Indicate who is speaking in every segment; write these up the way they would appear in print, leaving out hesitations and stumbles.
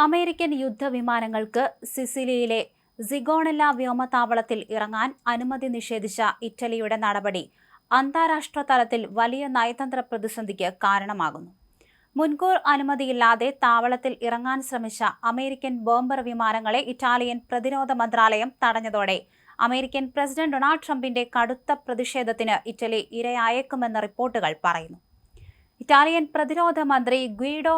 Speaker 1: American യുദ്ധവിമാനങ്ങൾക്ക് സിസിലിയിലെ സിഗോണല്ല വ്യോമതാവളത്തിൽ ഇറങ്ങാൻ അനുമതി നിഷേധിച്ച ഇറ്റലിയുടെ നടപടി അന്താരാഷ്ട്ര തലത്തിൽ വലിയ നയതന്ത്ര പ്രതിസന്ധിക്ക് കാരണമാകുന്നു. മുൻകൂർ അനുമതിയില്ലാതെ താവളത്തിൽ ഇറങ്ങാൻ ശ്രമിച്ച അമേരിക്കൻ ബോംബർ വിമാനങ്ങളെ ഇറ്റാലിയൻ പ്രതിരോധ മന്ത്രാലയം തടഞ്ഞതോടെ അമേരിക്കൻ പ്രസിഡന്റ് ഡൊണാൾഡ് ട്രംപിന്റെ കടുത്ത പ്രതിഷേധത്തിന് ഇറ്റലി ഇരയായേക്കുമെന്ന് റിപ്പോർട്ടുകൾ പറയുന്നു. ഇറ്റാലിയൻ പ്രതിരോധ മന്ത്രി ഗ്വിഡോ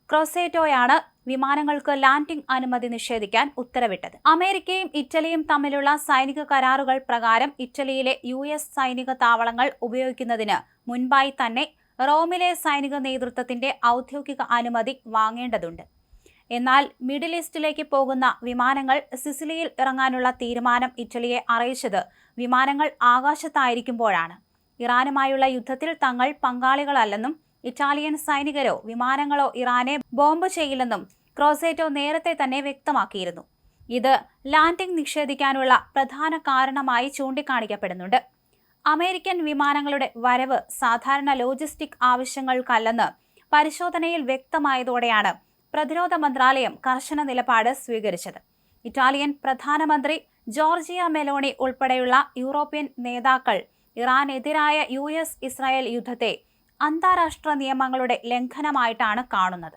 Speaker 1: ക്രോസേറ്റോയാണ് വിമാനങ്ങൾക്ക് ലാൻഡിംഗ് അനുമതി നിഷേധിക്കാൻ ഉത്തരവിട്ടത്. അമേരിക്കയും ഇറ്റലിയും തമ്മിലുള്ള സൈനിക കരാറുകൾ പ്രകാരം ഇറ്റലിയിലെ US സൈനിക താവളങ്ങൾ ഉപയോഗിക്കുന്നതിന് മുൻപായി തന്നെ റോമിലെ സൈനിക നേതൃത്വത്തിന്റെ ഔദ്യോഗിക അനുമതി വാങ്ങേണ്ടതുണ്ട്. എന്നാൽ മിഡിൽ ഈസ്റ്റിലേക്ക് പോകുന്ന വിമാനങ്ങൾ സിസിലിയിൽ ഇറങ്ങാനുള്ള തീരുമാനം ഇറ്റലിയെ അറിയിച്ചത് വിമാനങ്ങൾ ആകാശത്തായിരിക്കുമ്പോഴാണ്. ഇറാനുമായുള്ള യുദ്ധത്തിൽ തങ്ങൾ പങ്കാളികളല്ലെന്നും ഇറ്റാലിയൻ സൈനികരോ വിമാനങ്ങളോ ഇറാനെ ബോംബ് ചെയ്യില്ലെന്നും ക്രോസേറ്റോ നേരത്തെ തന്നെ വ്യക്തമാക്കിയിരുന്നു. ഇത് ലാൻഡിംഗ് നിഷേധിക്കാനുള്ള പ്രധാന കാരണമായി ചൂണ്ടിക്കാണിക്കപ്പെടുന്നുണ്ട്. അമേരിക്കൻ വിമാനങ്ങളുടെ വരവ് സാധാരണ ലോജിസ്റ്റിക് ആവശ്യങ്ങൾക്കല്ലെന്ന് പരിശോധനയിൽ വ്യക്തമായതോടെയാണ് പ്രതിരോധ മന്ത്രാലയം കർശന നിലപാട് സ്വീകരിച്ചത്. ഇറ്റാലിയൻ പ്രധാനമന്ത്രി ജോർജിയ മെലോണി ഉൾപ്പെടെയുള്ള യൂറോപ്യൻ നേതാക്കൾ ഇറാനെതിരായ US ഇസ്രായേൽ യുദ്ധത്തെ അന്താരാഷ്ട്ര നിയമങ്ങളുടെ ലംഘനമായിട്ടാണ് കാണുന്നത്.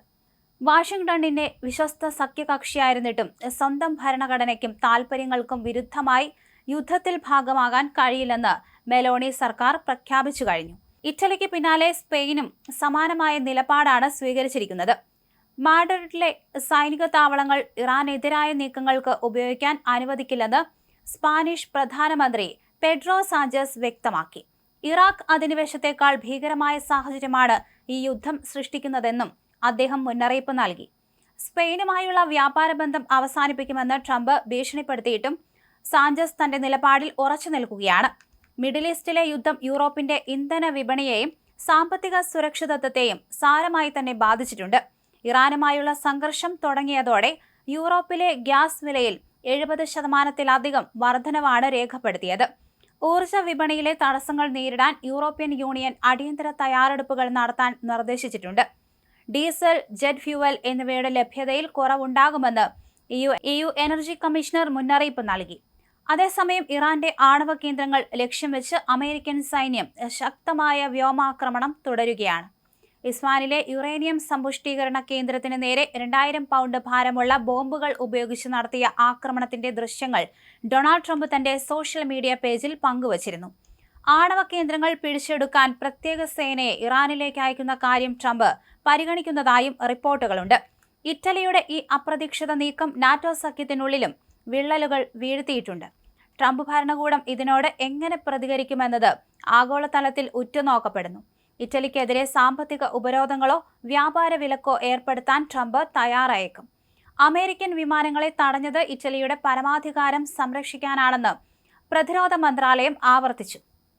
Speaker 1: വാഷിംഗ്ടണിന്റെ വിശ്വസ്ത സഖ്യകക്ഷിയായിരുന്നിട്ടും സ്വന്തം ഭരണഘടനയ്ക്കും താൽപര്യങ്ങൾക്കും വിരുദ്ധമായി യുദ്ധത്തിൽ ഭാഗമാകാൻ കഴിയില്ലെന്ന് മെലോണി സർക്കാർ പ്രഖ്യാപിച്ചു കഴിഞ്ഞു. ഇറ്റലിക്ക് പിന്നാലെ സ്പെയിനും സമാനമായ നിലപാടാണ് സ്വീകരിച്ചിരിക്കുന്നത്. മാഡ്രിഡിലെ സൈനിക താവളങ്ങൾ ഇറാനെതിരായ നീക്കങ്ങൾക്ക് ഉപയോഗിക്കാൻ അനുവദിക്കില്ലെന്ന് സ്പാനിഷ് പ്രധാനമന്ത്രി പെഡ്രോ സാഞ്ചസ് വ്യക്തമാക്കി. ഇറാഖ് അധിനിവേശത്തെക്കാൾ ഭീകരമായ സാഹചര്യമാണ് ഈ യുദ്ധം സൃഷ്ടിക്കുന്നതെന്നും അദ്ദേഹം മുന്നറിയിപ്പ് നൽകി. സ്പെയിനുമായുള്ള വ്യാപാര ബന്ധം അവസാനിപ്പിക്കുമെന്ന് ട്രംപ് ഭീഷണിപ്പെടുത്തിയിട്ടും സാഞ്ചസ് തന്റെ നിലപാടിൽ ഉറച്ചു നിൽക്കുകയാണ്. മിഡിൽ ഈസ്റ്റിലെ യുദ്ധം യൂറോപ്പിന്റെ ഇന്ധന വിപണിയെയും സാമ്പത്തിക സുരക്ഷിതത്വത്തെയും സാരമായി തന്നെ ബാധിച്ചിട്ടുണ്ട്. ഇറാനുമായുള്ള സംഘർഷം തുടങ്ങിയതോടെ യൂറോപ്പിലെ ഗ്യാസ് വിലയിൽ 70% വർധനവാണ് രേഖപ്പെടുത്തിയത്. ഊർജ്ജ വിപണിയിലെ തടസ്സങ്ങൾ നേരിടാൻ യൂറോപ്യൻ യൂണിയൻ അടിയന്തര തയ്യാറെടുപ്പുകൾ നടത്താൻ നിർദ്ദേശിച്ചിട്ടുണ്ട്. ഡീസൽ, ജെറ്റ് ഫ്യൂവൽ എന്നിവയുടെ ലഭ്യതയിൽ കുറവുണ്ടാകുമെന്ന് EU എനർജി കമ്മീഷണർ മുന്നറിയിപ്പ് നൽകി. അതേസമയം ഇറാന്റെ ആണവ കേന്ദ്രങ്ങൾ ലക്ഷ്യം വെച്ച് അമേരിക്കൻ സൈന്യം ശക്തമായ വ്യോമാക്രമണം തുടരുകയാണ്. ഇസ്ഫാനിലെ യുറേനിയം സമ്പുഷ്ടീകരണ കേന്ദ്രത്തിന് നേരെ 2000 പൗണ്ട് ഭാരമുള്ള ബോംബുകൾ ഉപയോഗിച്ച് നടത്തിയ ആക്രമണത്തിന്റെ ദൃശ്യങ്ങൾ ഡൊണാൾഡ് ട്രംപ് തന്റെ സോഷ്യൽ മീഡിയ പേജിൽ പങ്കുവച്ചിരുന്നു. ആണവ കേന്ദ്രങ്ങൾ പിടിച്ചെടുക്കാൻ പ്രത്യേക സേനയെ ഇറാനിലേക്ക് അയക്കുന്ന കാര്യം ട്രംപ് പരിഗണിക്കുന്നതായും റിപ്പോർട്ടുകളുണ്ട്. ഇറ്റലിയുടെ ഈ അപ്രതീക്ഷിത നീക്കം നാറ്റോ സഖ്യത്തിനുള്ളിലും വിള്ളലുകൾ വീഴ്ത്തിയിട്ടുണ്ട്. ട്രംപ് ഭരണകൂടം ഇതിനോട് എങ്ങനെ പ്രതികരിക്കുമെന്നത് ആഗോളതലത്തിൽ ഉറ്റുനോക്കപ്പെടുന്നു. ഇറ്റലിക്കെതിരെ സാമ്പത്തിക ഉപരോധങ്ങളോ വ്യാപാര വിലക്കോ ഏർപ്പെടുത്താൻ ട്രംപ് തയ്യാറായേക്കും. അമേരിക്കൻ വിമാനങ്ങളെ തടഞ്ഞത് ഇറ്റലിയുടെ പരമാധികാരം സംരക്ഷിക്കാനാണെന്ന് പ്രതിരോധ മന്ത്രാലയം ആവർത്തിച്ചു.